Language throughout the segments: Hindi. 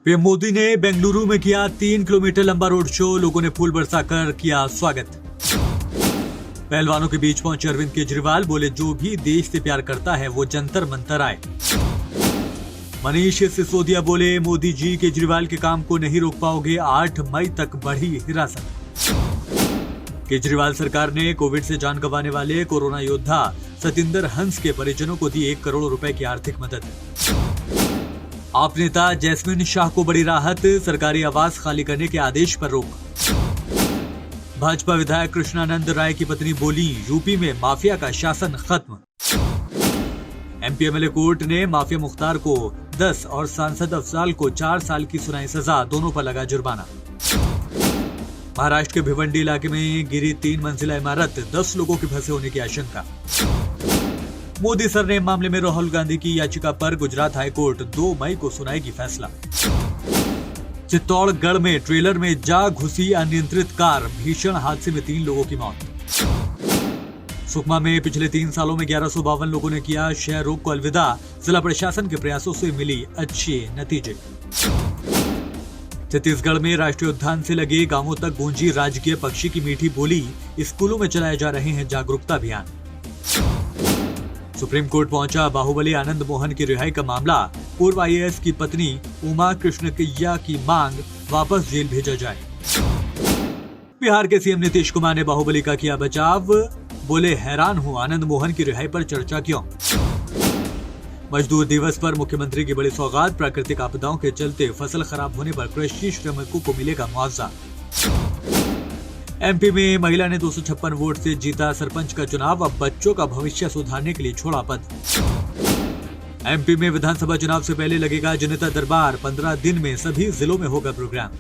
पीएम मोदी ने बेंगलुरु में किया 3 किलोमीटर लंबा रोड शो। लोगों ने फूल बरसाकर किया स्वागत। पहलवानों के बीच पहुंचे अरविंद केजरीवाल, बोले जो भी देश से प्यार करता है वो जंतर मंतर आए। मनीष सिसोदिया बोले मोदी जी केजरीवाल के काम को नहीं रोक पाओगे, 8 मई तक बढ़ी हिरासत। केजरीवाल सरकार ने कोविड से जान गंवाने वाले कोरोना योद्धा सतिंदर हंस के परिजनों को दी 1 करोड़ रुपए की आर्थिक मदद। आप नेता जैस्मिन शाह को बड़ी राहत, सरकारी आवास खाली करने के आदेश पर रोक। भाजपा विधायक कृष्णानंद राय की पत्नी बोली यूपी में माफिया का शासन खत्म। एमपी एमएलए कोर्ट ने माफिया मुख्तार को 10 और सांसद अफजाल को 4 साल की सुनाई सजा, दोनों पर लगा जुर्माना। महाराष्ट्र के भिवंडी इलाके में गिरी 3 मंजिला इमारत, 10 लोगों के फंसे होने की आशंका। मोदी सरनेम मामले में राहुल गांधी की याचिका पर गुजरात हाईकोर्ट 2 मई को सुनाएगी फैसला। चित्तौड़गढ़ में ट्रेलर में जा घुसी अनियंत्रित कार, भीषण हादसे में 3 लोगों की मौत। सुकमा में पिछले 3 सालों में 1152 लोगों ने किया क्षय रोग को अलविदा, जिला प्रशासन के प्रयासों से मिली अच्छे नतीजे। छत्तीसगढ़ में राष्ट्रीय उद्यान से लगे गांवों तक गूंजी राजकीय पक्षी की मीठी बोली, स्कूलों में चलाए जा रहे हैं जागरूकता अभियान। सुप्रीम कोर्ट पहुंचा बाहुबली आनंद मोहन की रिहाई का मामला, पूर्व आईएएस की पत्नी उमा कृष्णकैया की मांग, वापस जेल भेजा जाए। बिहार के सीएम नीतीश कुमार ने बाहुबली का किया बचाव, बोले हैरान हूं आनंद मोहन की रिहाई पर चर्चा क्यों। मजदूर दिवस पर मुख्यमंत्री की बड़ी सौगात, प्राकृतिक आपदाओं के चलते फसल खराब होने पर कृषि श्रमिकों को मिलेगा मुआवजा। एमपी में महिला ने 256 वोट से जीता सरपंच का चुनाव, अब बच्चों का भविष्य सुधारने के लिए छोड़ा पद। एमपी में विधानसभा चुनाव से पहले लगेगा जनता दरबार, 15 दिन में सभी जिलों में होगा प्रोग्राम।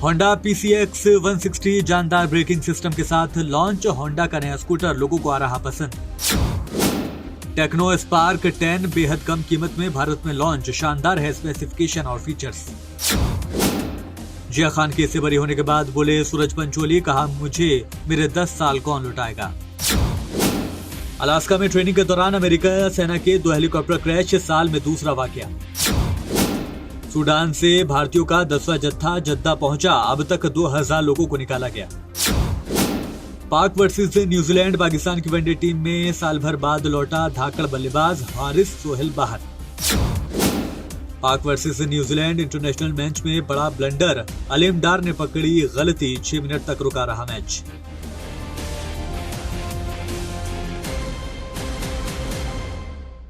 होंडा PCX 160 जानदार ब्रेकिंग सिस्टम के साथ लॉन्च, होंडा का नया स्कूटर लोगों को आ रहा पसंद। टेक्नो स्पार्क 10 बेहद कम कीमत में भारत में लॉन्च, शानदार है स्पेसिफिकेशन और फीचर्स। जिया खान केस से बरी होने के बाद बोले सूरज पंचोली, कहा मुझे मेरे 10 साल कौन लुटाएगा। अलास्का में ट्रेनिंग के दौरान अमेरिका सेना के 2 हेलीकॉप्टर क्रैश, साल में दूसरा वाकया। सूडान से भारतीयों का 10वां जत्था जद्दा पहुंचा, अब तक 2000 लोगों को निकाला गया। पाक वर्सेस न्यूजीलैंड, पाकिस्तान की वनडे टीम में साल भर बाद लौटा धाकड़ बल्लेबाज हारिस सोहेल बाहर। पाक वर्सेस न्यूजीलैंड इंटरनेशनल मैच में बड़ा ब्लंडर, अलीम डार ने पकड़ी गलती, 6 मिनट तक रुका रहा मैच।